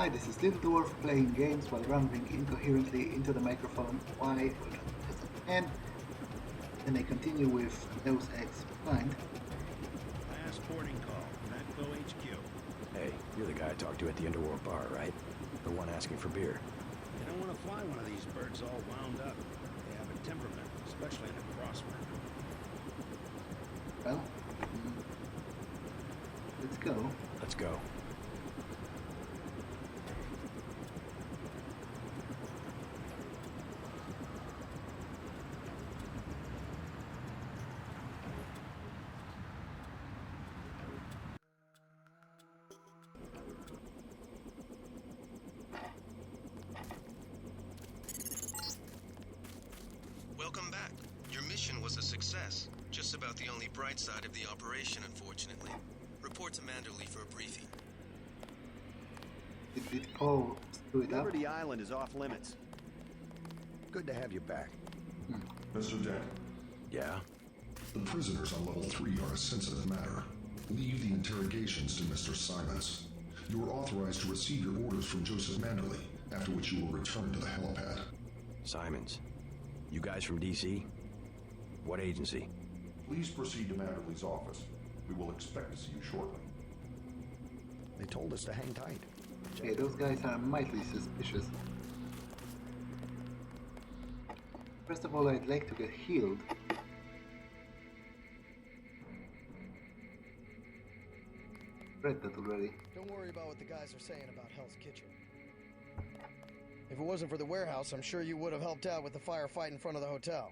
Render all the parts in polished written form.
Hi, this is Little Dwarf playing games while rambling incoherently into the microphone. Why? And then I continue with Deus Ex Blind. Last boarding call, UNATCO HQ. Hey, you're the guy I talked to at the Underworld bar, right? The one asking for beer. You don't want to fly one of these birds all wound up. They have a temperament, especially in a crosswind. Well, let's go. Let's go. Welcome back. Your mission was a success. Just about the only bright side of the operation, unfortunately. Report to Manderley for a briefing. Did Paul screw it up? Liberty Island is off limits. Good to have you back. Mr. Dent, Yeah? the prisoners on level 3 are a sensitive matter. Leave the interrogations to Mr. Simmons. You are authorized to receive your orders from Joseph Manderley, after which you will return to the helipad. Simons. You guys from DC? What agency? Please proceed to Manderley's office. We will expect to see you shortly. They told us to hang tight. Okay, those guys are mildly suspicious. First of all, I'd like to get healed. Read that already. Don't worry about what the guys are saying about Hell's Kitchen. If it wasn't for the warehouse, I'm sure you would have helped out with the firefight in front of the hotel.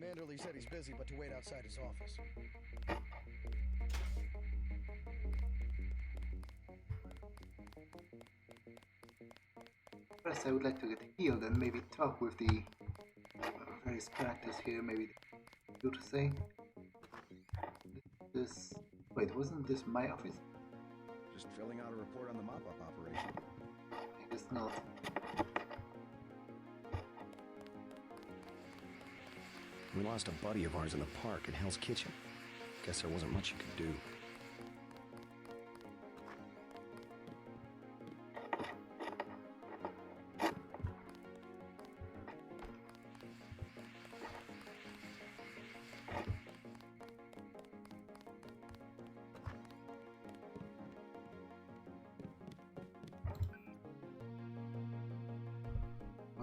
Manderley said he's busy, but to wait outside his office. First, I would like to get healed and maybe talk with the various characters here. Maybe you to say this. Wait, wasn't this my office? Just filling out a report on the mop-up operation. I guess not. We lost a buddy of ours in the park at Hell's Kitchen. Guess there wasn't much you could do.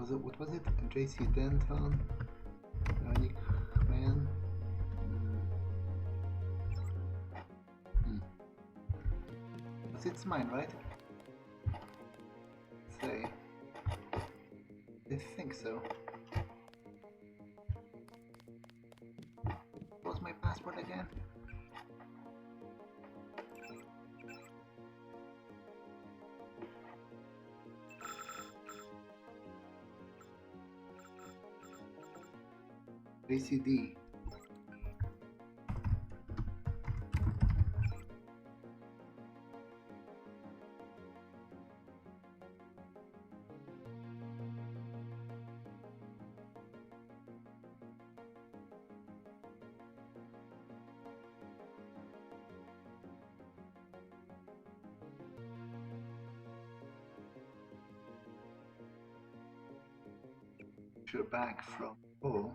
What was it? JC Denton? Nick Man? It's mine, right? Say. I think so. What was my passport again? ACD. You're back from Paul.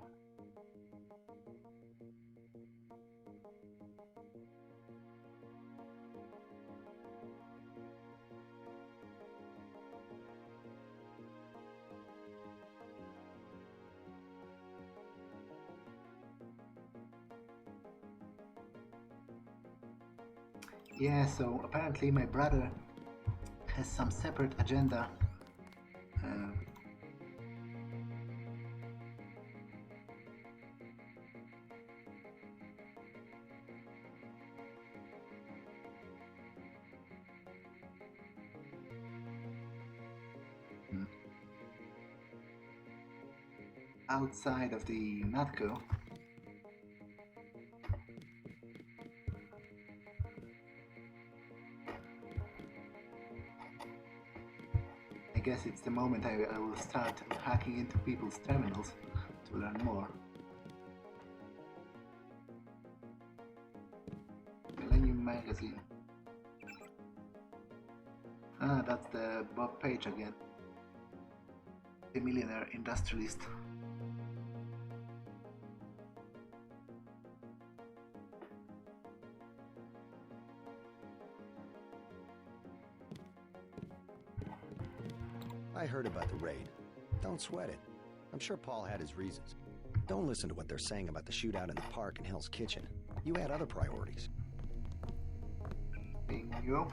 Yeah, so apparently my brother has some separate agenda. Outside of the UNATCO. guess it's the moment I will start hacking into people's terminals to learn more. Millennium Magazine. Ah, that's the Bob Page again. The millionaire industrialist. I heard about the raid. Don't sweat it. I'm sure Paul had his reasons. Don't listen to what they're saying about the shootout in the park and Hell's Kitchen. You had other priorities. Bingo.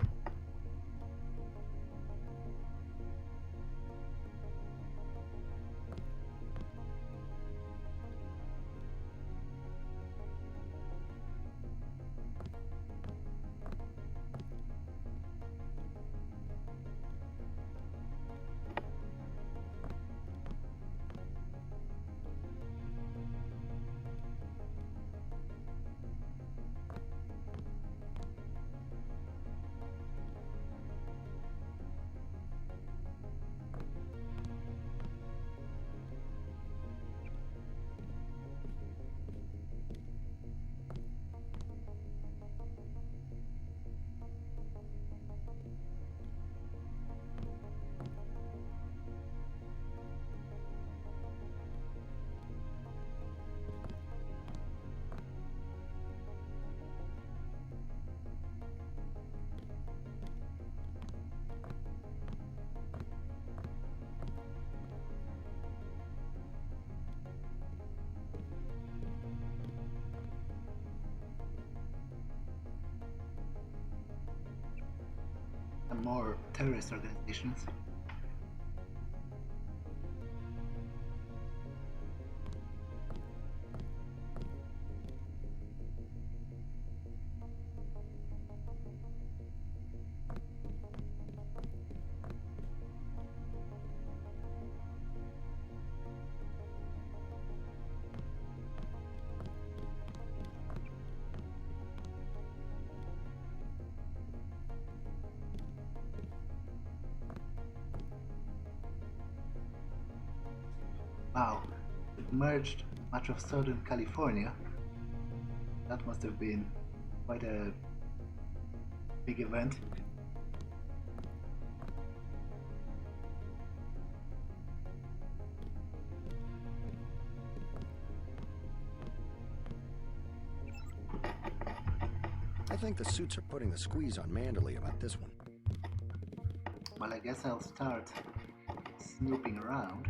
And more terrorist organizations. Wow, it merged much of Southern California. That must have been quite a big event. I think the suits are putting the squeeze on Manderley about this one. Well, I guess I'll start snooping around.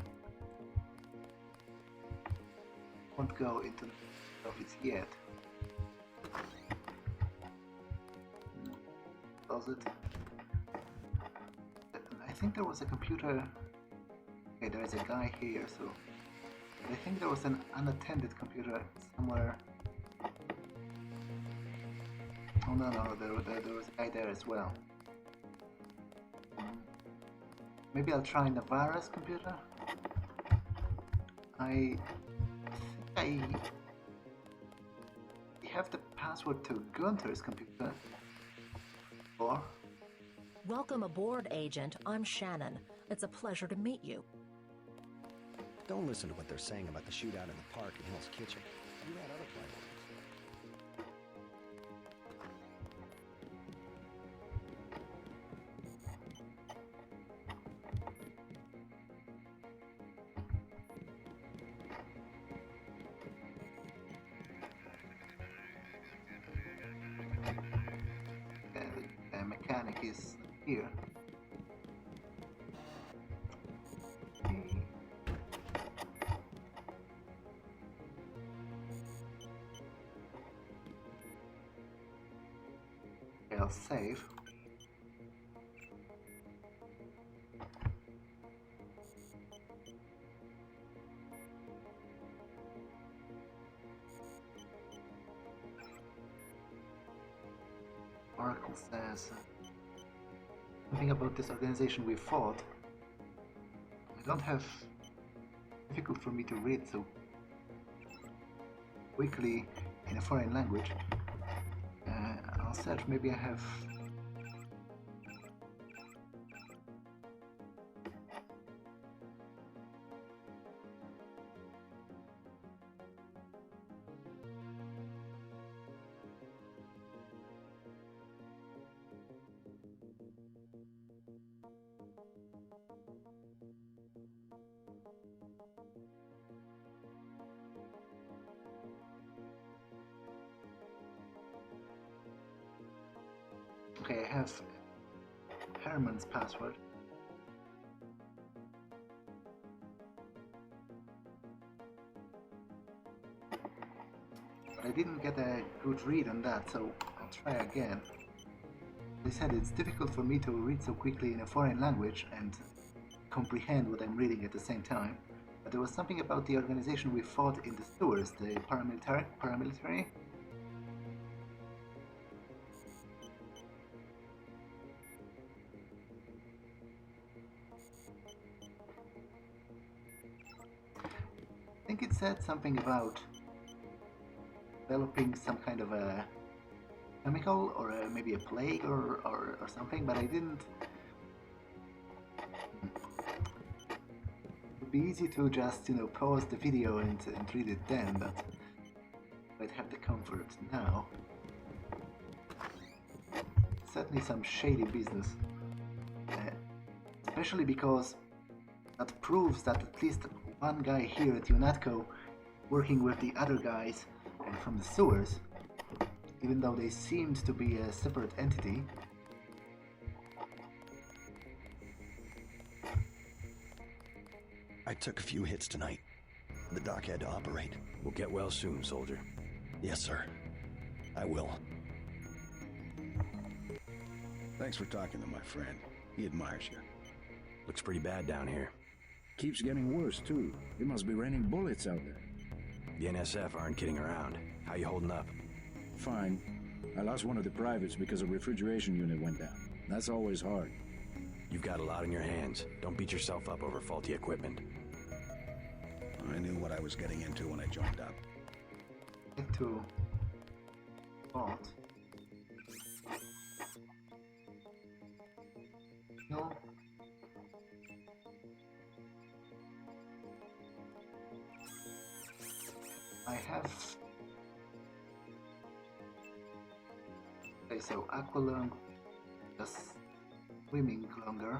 Won't go into the office yet. Does it? I think there was a computer. Okay, there is a guy here, so I think there was an unattended computer somewhere. Oh no, there was a guy there as well. Maybe I'll try Navarra's computer. I have the password to Gunther's computer. Or? Welcome aboard, Agent. I'm Shannon. It's a pleasure to meet you. Don't listen to what they're saying about the shootout in the park and Hell's Kitchen. You had other priorities. The mechanic is here. I'll save. Oracle says something about this organization we fought. I don't have difficult for me to read so quickly in a foreign language. I'll search, maybe I have have Herman's password. But I didn't get a good read on that, so I'll try again. They said it's difficult for me to read so quickly in a foreign language and comprehend what I'm reading at the same time. But there was something about the organization we fought in the sewers, the paramilitary? I think it said something about developing some kind of a chemical or maybe a plague or something, but I didn't. It would be easy to just, pause the video and read it then, but I'd have the comfort now. Certainly some shady business. Especially because that proves that at least one guy here at UNATCO working with the other guys from the sewers, even though they seemed to be a separate entity. I took a few hits tonight. The doc had to operate. We'll get well soon, soldier. Yes, sir. I will. Thanks for talking to my friend. He admires you. Looks pretty bad down here. Keeps getting worse, too. It must be raining bullets out there. The NSF aren't kidding around. How you holding up? Fine. I lost one of the privates because a refrigeration unit went down. That's always hard. You've got a lot on your hands. Don't beat yourself up over faulty equipment. I knew what I was getting into when I joined up. Into what? No. I have. Okay, so aqualung, just swimming longer.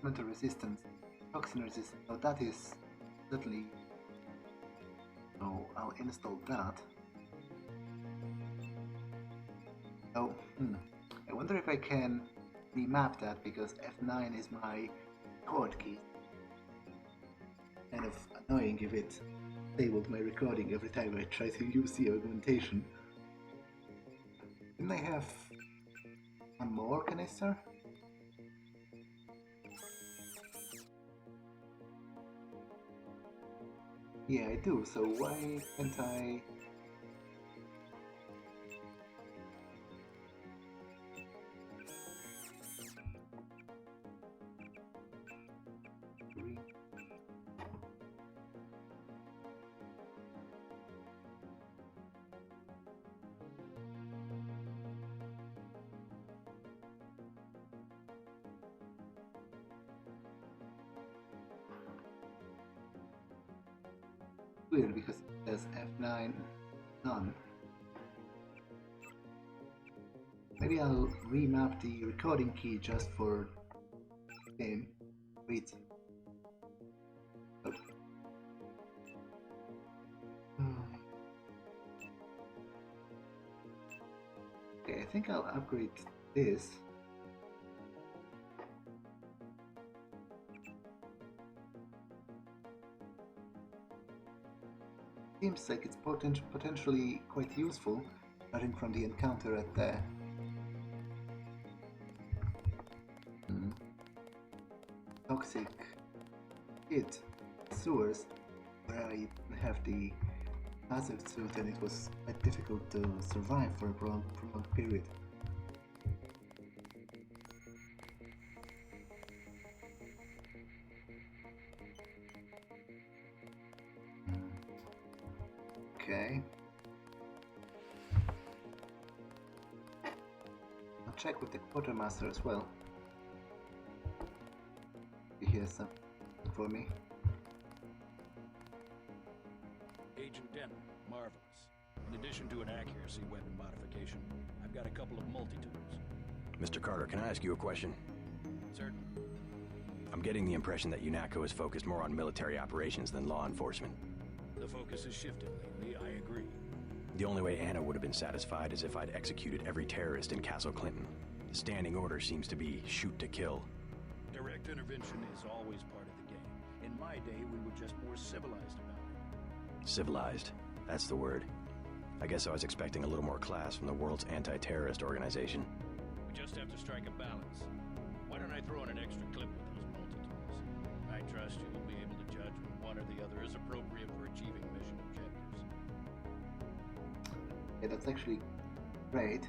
Mental resistance, toxin resistance. So that is certainly. So I'll install that. Oh, I wonder if I can remap that because F9 is my chord key. Kind of annoying if it disabled my recording every time I try to use the augmentation. Didn't I have one more canister? Yeah, I do, so why can't I... Weird because it says F9 none. Maybe I'll remap the recording key just for game. Wait. Oh. Okay, I think I'll upgrade this. Seems like it's potentially quite useful, starting from the encounter at the toxic pit sewers, where I have the hazard suit and it was quite difficult to survive for a prolonged period. Okay. I'll check with the quartermaster as well. He hears something for me. Agent Denton, marvelous. In addition to an accuracy weapon modification, I've got a couple of multi-tools. Mr. Carter, can I ask you a question? Certainly. I'm getting the impression that UNATCO is focused more on military operations than law enforcement. The focus has shifted lately, I agree. The only way Anna would have been satisfied is if I'd executed every terrorist in Castle Clinton. The standing order seems to be shoot to kill. Direct intervention is always part of the game. In my day, we were just more civilized about it. Civilized. That's the word. I guess I was expecting a little more class from the world's anti-terrorist organization. We just have to strike a balance. Why don't I throw in an extra clip with those multi-tools? I trust you will be able to judge when one or the other is appropriate for achieving mission objectives. Yeah, that's actually great.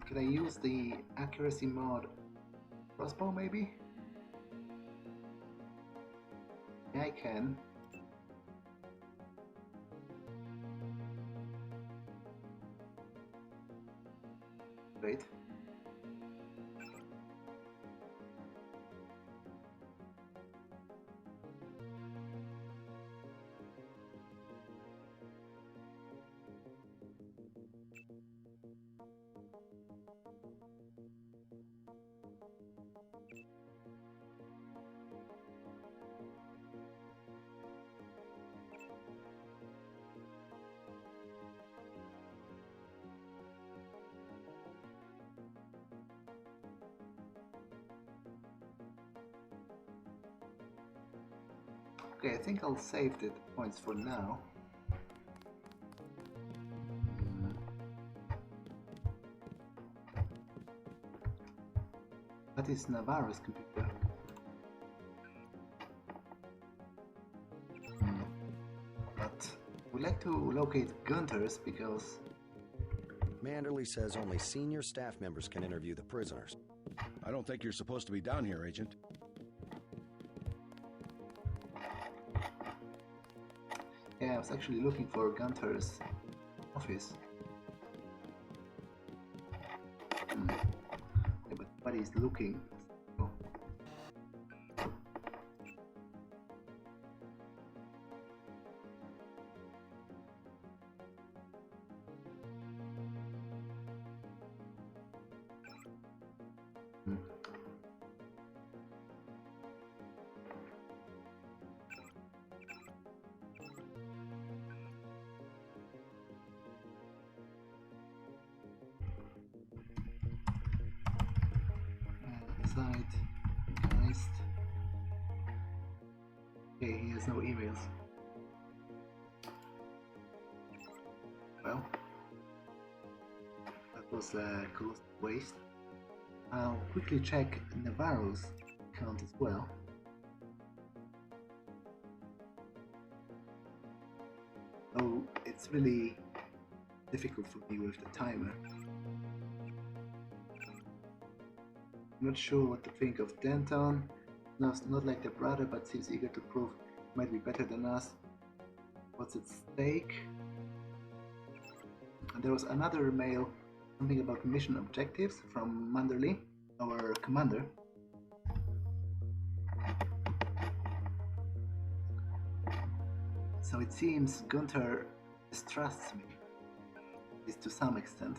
Can I use the accuracy mod crossbow maybe? Yeah, I can. Great. Okay, I think I'll save the points for now. That is Navarro's computer. But we'd like to locate Gunter's because... Manderley says only senior staff members can interview the prisoners. I don't think you're supposed to be down here, Agent. Yeah, I was actually looking for Gunter's office. Yeah, but nobody's looking. So. Site, Geist. Okay, he has no emails. Well, that was a close waste. I'll quickly check Navarro's account as well. Oh, it's really difficult for me with the timer. Not sure what to think of Denton. No, not like the brother, but seems eager to prove he might be better than us. What's at stake? And there was another mail, something about mission objectives from Manderley, our commander. So it seems Gunther distrusts me, at least to some extent.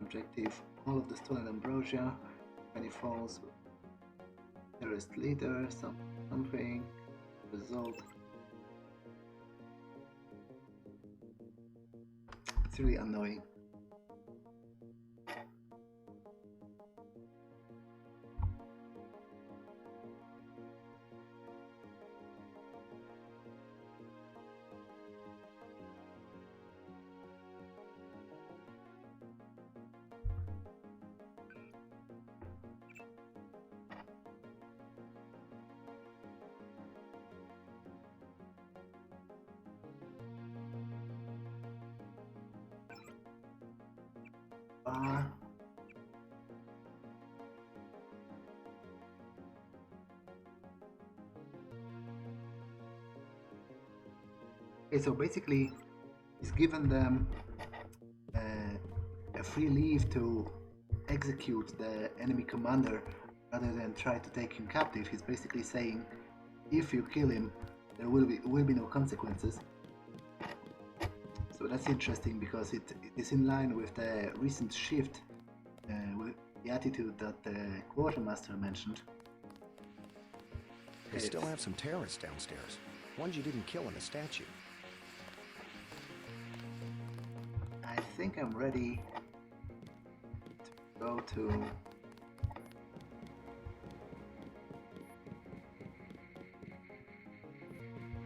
Objective, all of the stolen ambrosia, many falls, terrorist leader, something, result. It's really annoying. Okay, so basically he's given them a free leave to execute the enemy commander rather than try to take him captive. He's basically saying, if you kill him, there will be no consequences. So that's interesting because it is in line with the recent shift with the attitude that the quartermaster mentioned. They still have some terrorists downstairs. Ones you didn't kill in the statue. I think I'm ready to go to...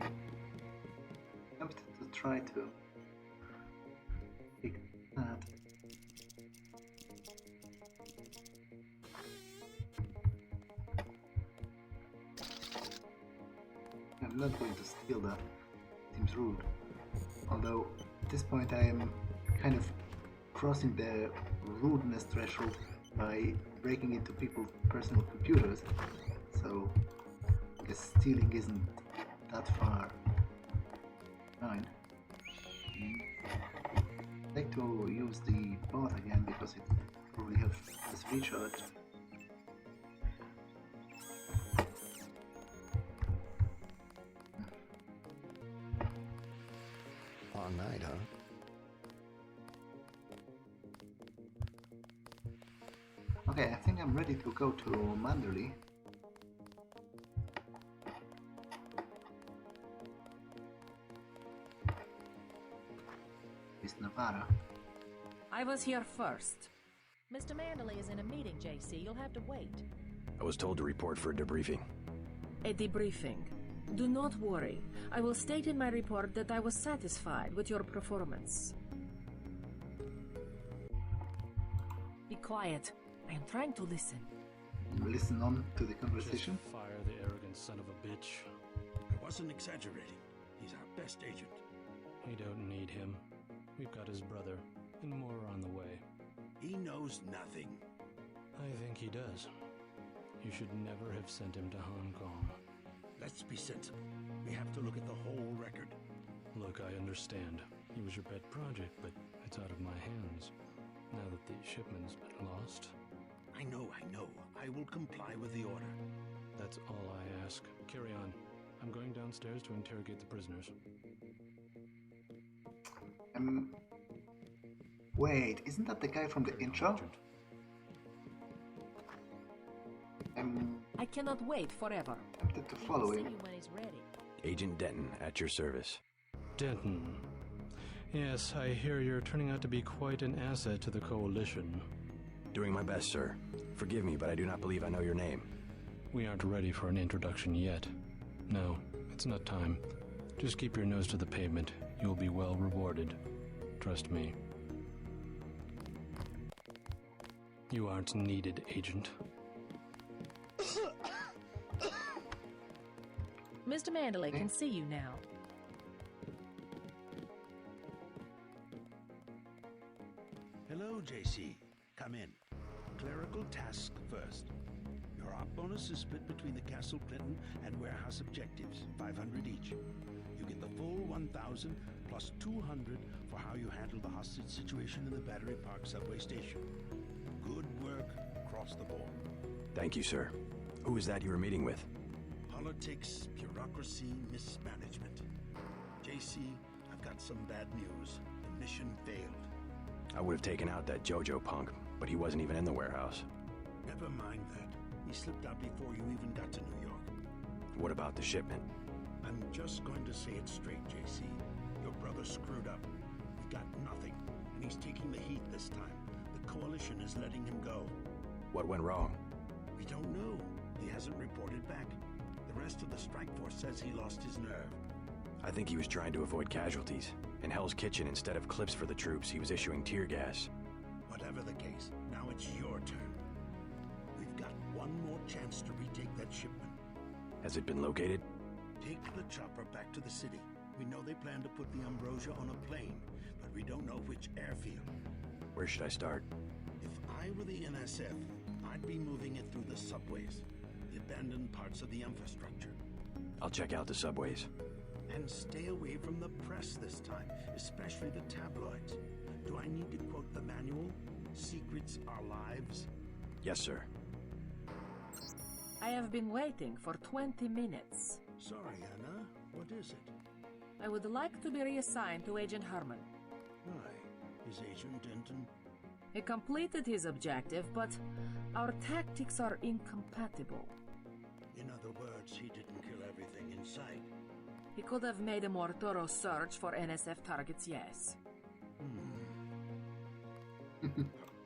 I'm tempted to try to pick that. I'm not going to steal that. Seems rude. Although at this point I am kind of crossing the rudeness threshold by breaking into people's personal computers. So I guess stealing isn't that far. Fine. I'd like to use the bot again because it probably has recharge. Long night, huh? Okay, I think I'm ready to go to Manderley. It's Nevada. I was here first. Mr. Manderley is in a meeting, JC. You'll have to wait. I was told to report for a debriefing. A debriefing. Do not worry. I will state in my report that I was satisfied with your performance. Be quiet. I am trying to listen. You listen on to the conversation. Just fire the arrogant son of a bitch. I wasn't exaggerating. He's our best agent. We don't need him. We've got his brother, and more on the way. He knows nothing. I think he does. You should never have sent him to Hong Kong. Let's be sensible. We have to look at the whole record. Look, I understand. He was your pet project, but it's out of my hands. Now that the shipment's been lost. I know. I will comply with the order. That's all I ask. Carry on. I'm going downstairs to interrogate the prisoners. Wait, isn't that the guy from the intro? I cannot wait forever. I'm tempted to follow See him. you when he's ready. Agent Denton, at your service. Denton. Yes, I hear you're turning out to be quite an asset to the Coalition. Doing my best, sir. Forgive me, but I do not believe I know your name. We aren't ready for an introduction yet. No, it's not time. Just keep your nose to the pavement. You'll be well rewarded. Trust me. You aren't needed, Agent. Mr. Manderley can see you now. Hello, JC. Come in. Clerical task first. Your op bonus is split between the Castle Clinton and warehouse objectives, 500 each. You get the full 1,000 plus 200 for how you handle the hostage situation in the Battery Park subway station. Good work across the board. Thank you, sir. Who is that you were meeting with? Politics, bureaucracy, mismanagement. JC, I've got some bad news. The mission failed. I would have taken out that JoJo punk, but he wasn't even in the warehouse. Never mind that. He slipped out before you even got to New York. What about the shipment? I'm just going to say it straight, JC. Your brother screwed up. He got nothing, and he's taking the heat this time. The Coalition is letting him go. What went wrong? We don't know. He hasn't reported back. The rest of the strike force says he lost his nerve. I think he was trying to avoid casualties. In Hell's Kitchen, instead of clips for the troops, he was issuing tear gas. Whatever the case, now it's your turn. We've got one more chance to retake that shipment. Has it been located? Take the chopper back to the city. We know they plan to put the Ambrosia on a plane, but we don't know which airfield. Where should I start? If I were the NSF, I'd be moving it through the subways, the abandoned parts of the infrastructure. I'll check out the subways. And stay away from the press this time, especially the tabloids. Do I need to quote the manual? Secrets are lives? Yes, sir. I have been waiting for 20 minutes. Sorry, Anna. What is it? I would like to be reassigned to Agent Herman. Why? Is Agent Denton? He completed his objective, but our tactics are incompatible. In other words, he didn't kill everything in sight. He could have made a more thorough search for NSF targets, yes.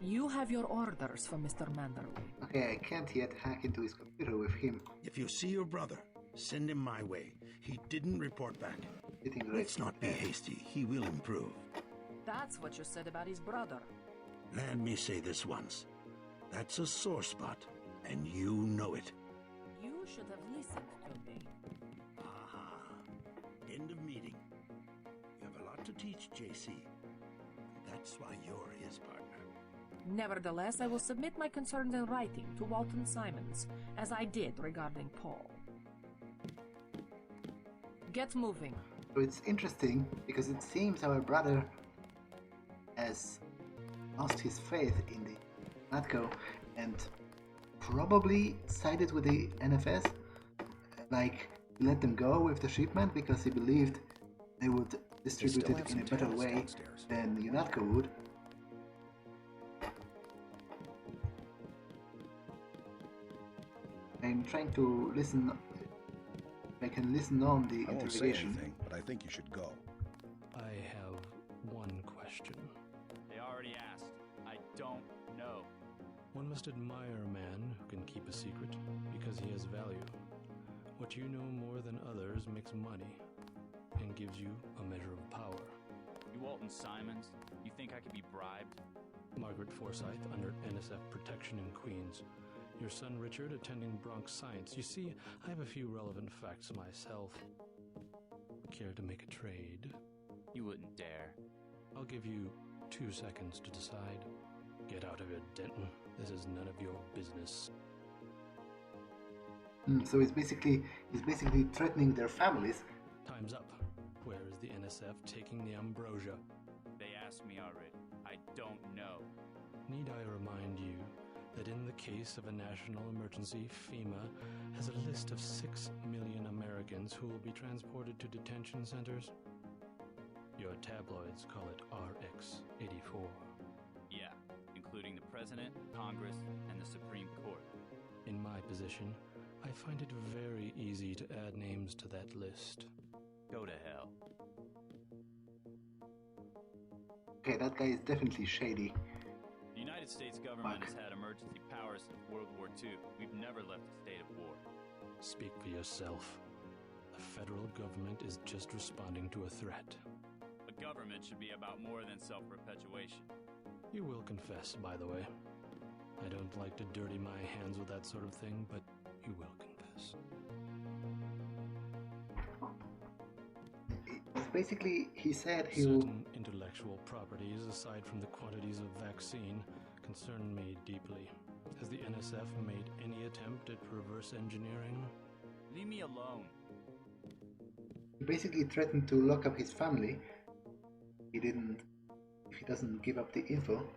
You have your orders from Mr. Manderley. Okay, I can't yet hack into his computer with him. If you see your brother, send him my way. He didn't report back. Sitting right Let's not be hasty. He will improve. That's what you said about his brother. Let me say this once. That's a sore spot, and you know it. You should have listened to me. Aha. End of meeting. You have a lot to teach, JC. That's why you're his partner. Nevertheless, I will submit my concerns in writing to Walton Simmons, as I did regarding Paul. Get moving. So it's interesting because it seems our brother has lost his faith in the UNATCO and probably sided with the NFS. Like, he let them go with the shipment because he believed they would distribute it in a better way than the UNATCO would. I'm trying to listen. I can listen on the I won't say interrogation. anything, but I think you should go. I have one question. They already asked. I don't know. One must admire a man who can keep a secret because he has value. What you know more than others makes money and gives you a measure of power. You Walton Simmons? You think I could be bribed? Margaret Forsyth under NSF protection in Queens. Your son Richard attending Bronx Science. You see, I have a few relevant facts myself. Care to make a trade? You wouldn't dare. I'll give you 2 seconds to decide. Get out of it, Denton. This is none of your business. So he's basically threatening their families. Time's up. Where is the NSF taking the ambrosia? They asked me already. I don't know. Need I remind you that in the case of a national emergency, FEMA has a list of 6 million Americans who will be transported to detention centers? Your tabloids call it RX-84. Yeah, including the President, Congress, and the Supreme Court. In my position, I find it very easy to add names to that list. Go to hell. Okay, that guy is definitely shady. The United States government has had emergency powers since World War II. We've never left a state of war. Speak for yourself. The federal government is just responding to a threat. A government should be about more than self-perpetuation. You will confess, by the way. I don't like to dirty my hands with that sort of thing, but you will confess. Basically, he said he'll... Certain intellectual properties, aside from the quantities of vaccine, concern me deeply. Has the NSF made any attempt at reverse engineering? Leave me alone. He basically threatened to lock up his family. If he doesn't give up the info.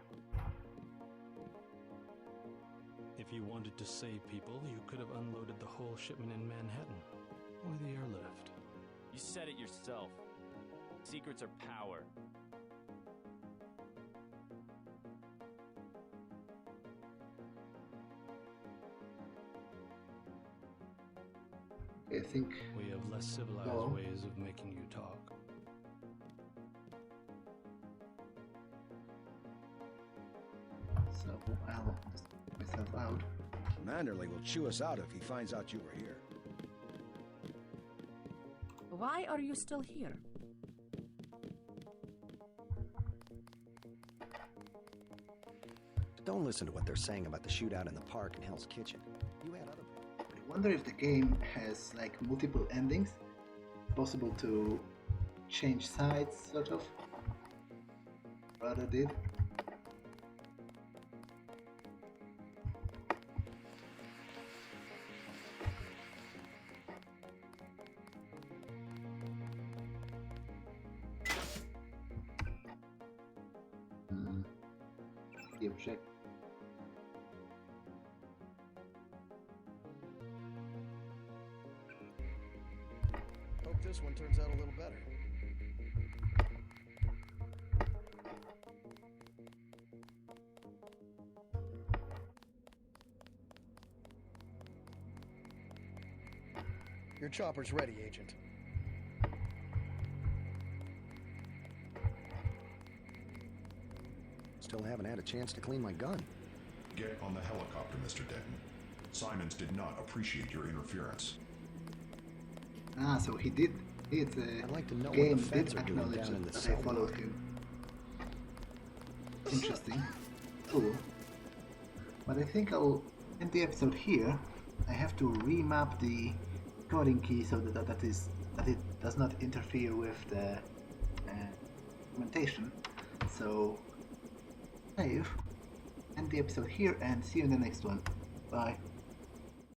If you wanted to save people, you could have unloaded the whole shipment in Manhattan, or the airlift. You said it yourself. Secrets are power. I think we have less civilized ways of making you talk. So I'll just put myself out. Manderley will chew us out if he finds out you were here. Why are you still here? Don't listen to what they're saying about the shootout in the park and Hell's Kitchen. You had other... I wonder if the game has like multiple endings. Possible to change sides, sort of. Brother did. The object. one turns out a little better. Your chopper's ready, Agent. Still haven't had a chance to clean my gun. Get on the helicopter, Mr. Denton. Simons did not appreciate your interference. Ah, so he did. I'd like to know what game the feds did are doing acknowledge down in the that I cell followed block. him. Interesting. Cool. But I think I'll end the episode here. I have to remap the coding key so that it does not interfere with the implementation. So save, end the episode here, and see you in the next one. Bye.